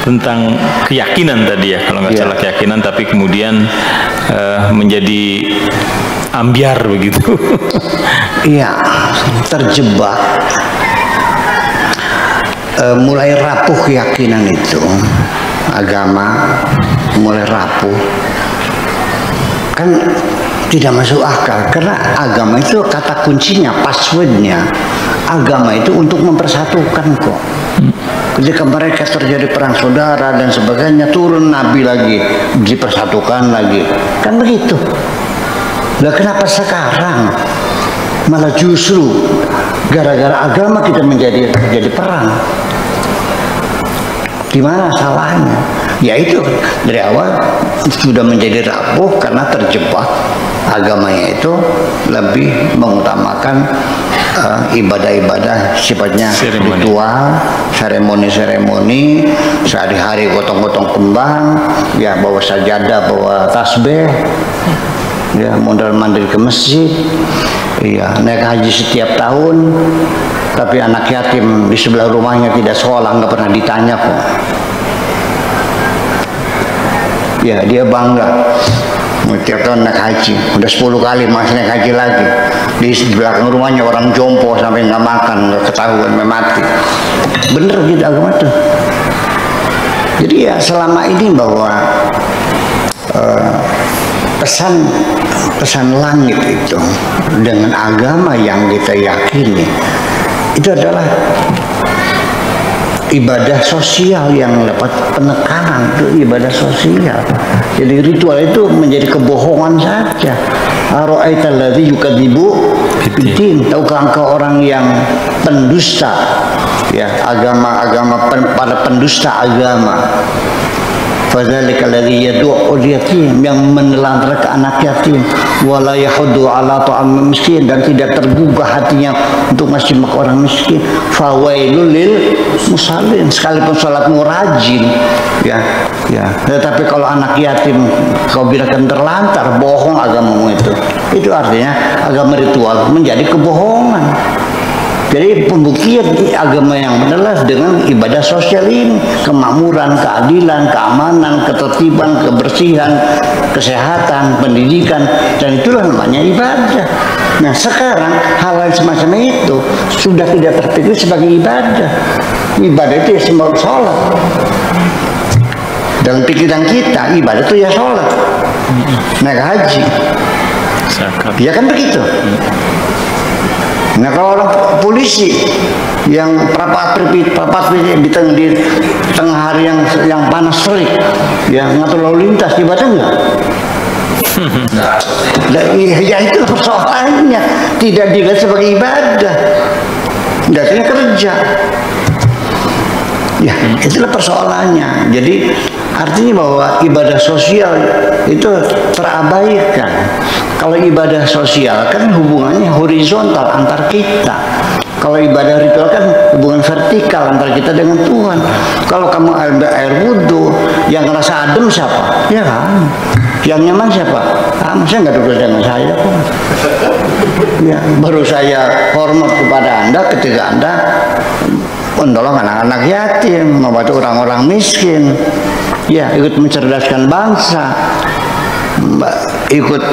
tentang keyakinan tadi ya, kalau nggak salah keyakinan, tapi kemudian menjadi ambiar begitu. Iya, terjebak. Mulai rapuh keyakinan itu, agama mulai rapuh. Kan tidak masuk akal, karena agama itu kata kuncinya, passwordnya, agama itu untuk mempersatukan kok. Ketika mereka terjadi perang saudara dan sebagainya, turun Nabi lagi, dipersatukan lagi, kan begitu. Lah kenapa sekarang malah justru gara-gara agama kita menjadi perang? Gimana salahnya? Ya itu dari awal sudah menjadi rapuh karena terjebak. Agamanya itu lebih mengutamakan ibadah-ibadah sifatnya ritual, seremoni-seremoni, sehari-hari gotong-gotong kembang, ya bawa sajadah, bawa tasbih, ya mondar-mandir ke masjid, ya naik haji setiap tahun, tapi anak yatim di sebelah rumahnya tidak sekolah, nggak pernah ditanya kok. Ya dia bangga, tiap tahun naik haji, udah 10 kali masih naik haji lagi. Di belakang rumahnya orang jompo sampai nggak makan, nggak ketahuan mati. Bener gitu agama tuh. Jadi ya selama ini bahwa pesan langit itu dengan agama yang kita yakini itu adalah ibadah sosial yang dapat penekanan, itu ibadah sosial. Jadi ritual itu menjadi kebohongan saja. Ara'aital ladzi yukadzibu biddin. Tahukah engkau orang yang pendusta, ya agama para pendusta agama. Fadzalika alladzi yad'u al-yatim, yang menelantarkan anak yatim, wala yahuddu ala ta'am miskin, dan tidak tergugah hatinya untuk ngasih makan orang miskin. Fawailul lil musallin, sekalipun salatmu rajin, ya. Tetapi kalau anak yatim kau biarkan terlantar, bohong agamamu itu. Itu artinya agama ritual menjadi kebohongan. Jadi pembuktian agama yang benar dengan ibadah sosial ini, kemakmuran, keadilan, keamanan, ketertiban, kebersihan, kesehatan, pendidikan, dan itulah namanya ibadah. Nah sekarang hal-hal semacam itu sudah tidak terpikir sebagai ibadah. Ibadah itu ya simbol sholat. Dalam pikiran kita ibadah itu ya sholat, naik haji, ya kan begitu. Nah kalau orang polisi yang papat di tengah hari yang panas terik, yang ngatur lalu lintas, ibadah enggak? Ya itu persoalannya, tidak dilihat sebagai ibadah, dasarnya kerja. Ya itulah persoalannya. Jadi artinya bahwa ibadah sosial itu terabaikan. Kalau ibadah sosial kan hubungannya horizontal antar kita. Kalau ibadah ritual kan hubungan vertikal antara kita dengan Tuhan. Kalau kamu ambil air wudhu, yang ngerasa adem siapa? Ya kan? Yang nyaman siapa? Saya nggak tugas dengan saya. Ya, baru saya hormat kepada Anda ketika Anda menolong anak-anak yatim, membantu orang-orang miskin, ya ikut mencerdaskan bangsa, ikut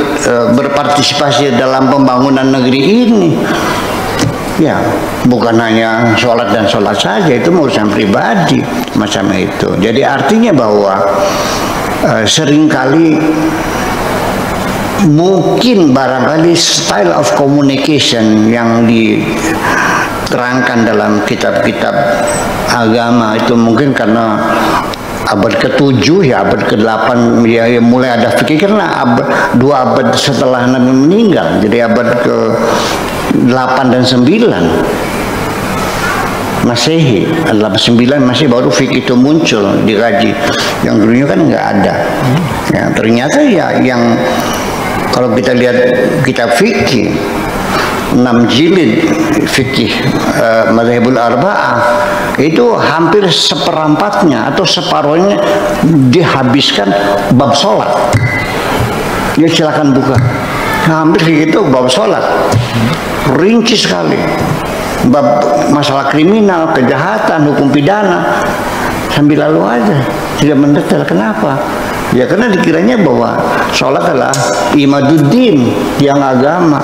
berpartisipasi dalam pembangunan negeri ini. Ya, bukan hanya sholat dan sholat saja, itu urusan pribadi macam itu. Jadi artinya bahwa seringkali mungkin barangkali style of communication yang diterangkan dalam kitab-kitab agama itu mungkin karena abad ke-7 ya abad ke-8 ya mulai ada fikih, karena 2 abad setelah Nabi meninggal, jadi abad ke-8 dan 9 Masehi, 89 masih baru fikih itu muncul dikaji, yang dulunya kan nggak ada. Ya, ternyata ya yang kalau kita lihat kitab fikih 6 jilid fikih Madzhabul Arba'ah itu hampir seperempatnya atau separuhnya dihabiskan bab sholat. Ya silakan buka, hampir begitu bab sholat, rinci sekali. Bab masalah kriminal, kejahatan, hukum pidana, sambil lalu aja, tidak mendetail. Kenapa? Ya karena dikiranya bahwa sholat adalah imaduddin, yang agama.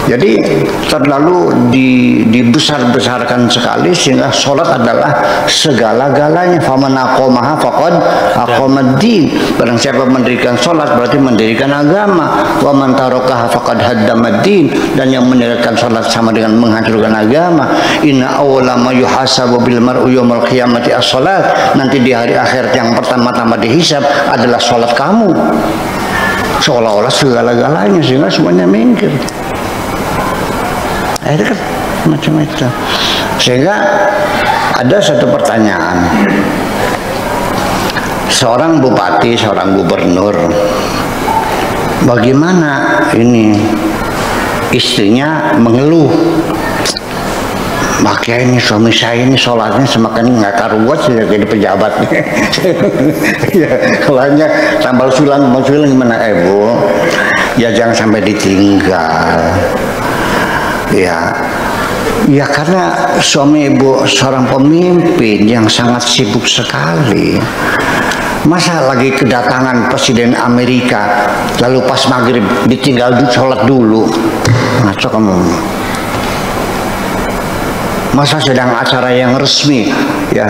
Jadi terlalu dibesar-besarkan sekali sehingga sholat adalah segala-galanya. Faman aqamaha faqad aqamaddin. Barang siapa mendirikan sholat berarti mendirikan agama. Wa man tarakaha faqad haddamaddin. Dan yang mendirikan sholat sama dengan menghancurkan agama. Inna awwala ma yuhasabu bil mar'u yaumil qiyamati as-sholat. Nanti di hari akhir yang pertama-tama dihisab adalah sholat kamu. Seolah-olah segala-galanya sehingga semuanya minggir. Itu kan macam itu. Sehingga ada satu pertanyaan. Seorang bupati, seorang gubernur, bagaimana ini istrinya mengeluh, makanya ini suami saya ini sholatnya semakin nggak karuan sejak jadi pejabat. Ya, kalau hanya tambal sulam gimana, Bu? Ya jangan sampai ditinggal. Ya karena suami ibu seorang pemimpin yang sangat sibuk sekali. Masa lagi kedatangan Presiden Amerika lalu pas maghrib ditinggal sholat dulu? Ngaco kamu. Masa sedang acara yang resmi, ya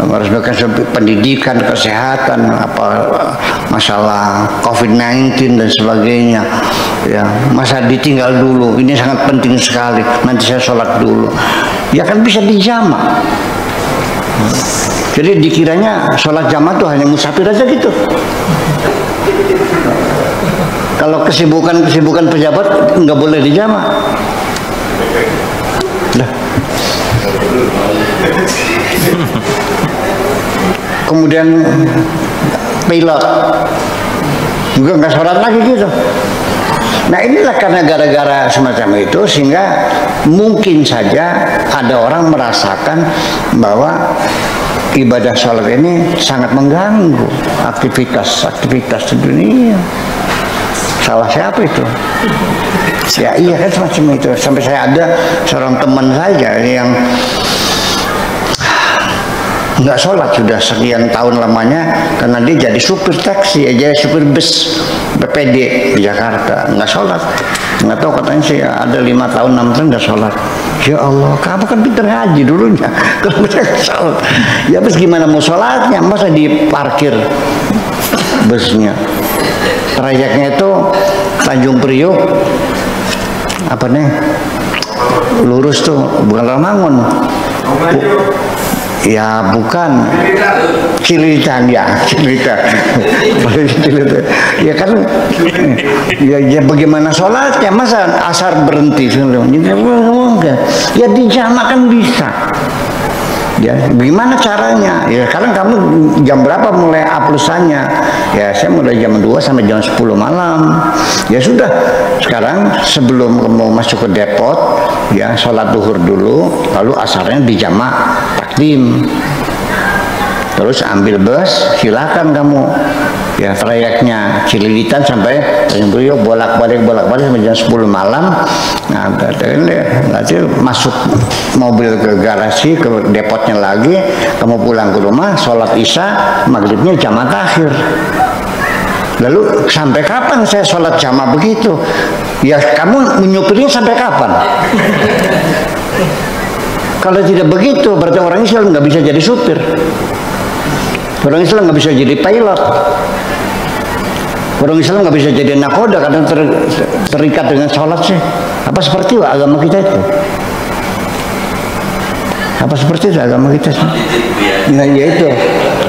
meresmikan pendidikan, kesehatan, apa masalah COVID-19 dan sebagainya, ya masa ditinggal dulu? Ini sangat penting sekali. Nanti saya sholat dulu. Ya kan bisa dijamak. Jadi dikiranya sholat jamaah tuh hanya musafir aja gitu. Kalau kesibukan pejabat nggak boleh dijamak. Lah. Kemudian pilot juga nggak sholat lagi gitu. Nah inilah karena gara-gara semacam itu sehingga mungkin saja ada orang merasakan bahwa ibadah sholat ini sangat mengganggu aktivitas di dunia. Salah siapa itu? Ya iya kan semacam itu. Sampai saya ada seorang teman saja yang nggak sholat sudah sekian tahun lamanya karena dia jadi supir taksi, jadi supir bus BPD di Jakarta, nggak sholat. Nggak tahu, katanya sih ada 5 tahun 6 tahun nggak sholat. Ya Allah, kamu kan pinter ngaji dulunya, kalau bisa sholat. Ya terus gimana mau sholatnya? Masa diparkir busnya? Trayeknya itu Tanjung Priok, apa nih? Lurus tuh, bukan Ramangun. Ya bukan Cililitan, ya Cililitan. Ya kan, ya bagaimana sholatnya? Masa asar berhenti? Ya dijamakan bisa. Ya, gimana caranya? Ya sekarang kamu jam berapa mulai aplusannya? Ya saya mulai jam 2 sampai jam 10 malam. Ya sudah, sekarang sebelum kamu masuk ke depot, ya sholat duhur dulu, lalu asarnya dijamak takdim. Terus ambil bus, silakan kamu. Ya trayeknya Cililitan sampai Tanjung Priok, bolak-balik sampai jam 10 malam. Nah, nanti masuk mobil ke garasi, ke depotnya lagi, kamu pulang ke rumah, sholat isya, maghribnya jamaah akhir. Lalu sampai kapan saya sholat jamaah begitu? Ya kamu menyupirnya sampai kapan? Kalau tidak begitu berarti orang Islam nggak bisa jadi supir. Orang Islam nggak bisa jadi pilot. Orang Islam nggak bisa jadi nakoda karena terikat dengan sholat sih. Apa seperti itu agama kita itu? Apa seperti itu agama kita sih? Nah ya itu.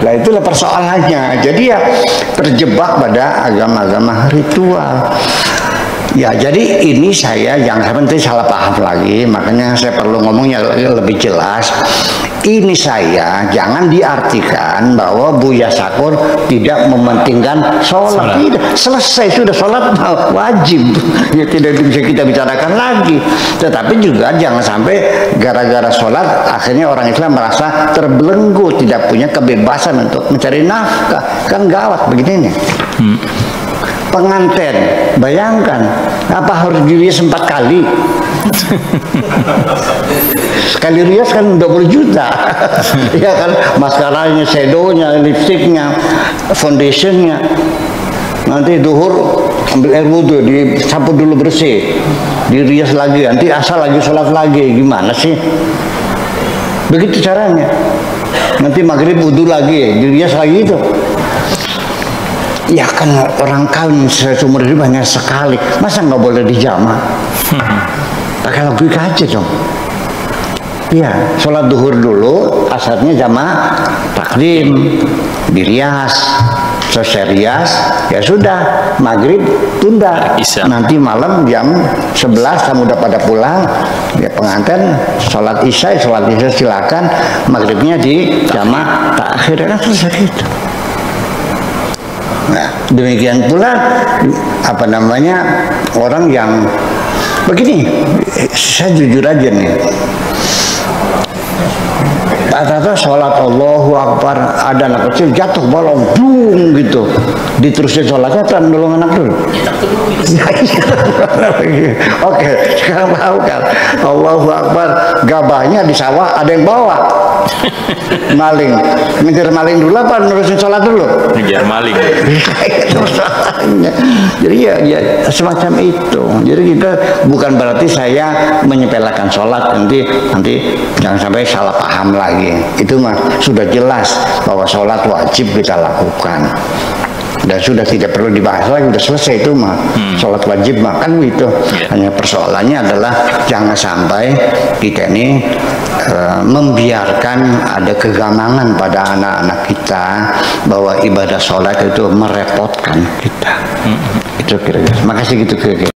Nah itulah persoalannya. Jadi ya terjebak pada agama-agama ritual. Ya jadi ini saya jangan sampai nanti salah paham lagi. Makanya saya perlu ngomongnya lebih jelas. Ini saya jangan diartikan bahwa Buya Sakur tidak mementingkan sholat. Tidak, selesai sudah sholat wajib. Ya tidak bisa kita bicarakan lagi. Tetapi juga jangan sampai gara-gara sholat akhirnya orang Islam merasa terbelenggu, tidak punya kebebasan untuk mencari nafkah. Kan gawat begini nih. Pengantin, bayangkan apa harus dirilis 4 kali Sekali rias kan 20 juta. Ya kan, maskaranya, shadownya, lipstiknya, foundationnya. Nanti duhur ambil air wudhu, disapu dulu bersih, dirias lagi, nanti asal lagi sholat lagi. Gimana sih? Begitu caranya. Nanti maghrib wudhu lagi, dirias lagi itu. Ya kan orang kawin seumur hidup hanya sekali, masa nggak boleh dijama? Pakai logika aja dong. Ya, sholat duhur dulu, asarnya jama takdim, dirias, selesai rias, ya sudah, maghrib tunda. Nanti malam jam 11 kamu udah pada pulang, ya pengantin sholat isya silakan, maghribnya di jama takhir, kan selesai gitu. Nah, demikian pula orang yang begini, saya jujur aja nih. Rata-rata sholat Allahu Akbar, ada anak kecil jatuh bolong, boom gitu, diterusin sholatnya kan nolong anak dulu. Oke, sekarang tahu kan, Allahu Akbar, gabahnya di sawah ada yang bawa. Maling, ngejar maling dulu apa nerusin sholat dulu? Ngejar maling. Jadi ya semacam itu. Jadi kita bukan berarti saya menyepelekan sholat, nanti jangan sampai salah paham lagi. Itu mah sudah jelas bahwa sholat wajib kita lakukan. Dan sudah tidak perlu dibahas lagi, sudah selesai itu mah. Sholat wajib mah kan itu. Hanya persoalannya adalah jangan sampai kita ini membiarkan ada kegamangan pada anak-anak kita bahwa ibadah sholat itu merepotkan kita. Itu kira-kira. Makasih gitu kira-kira.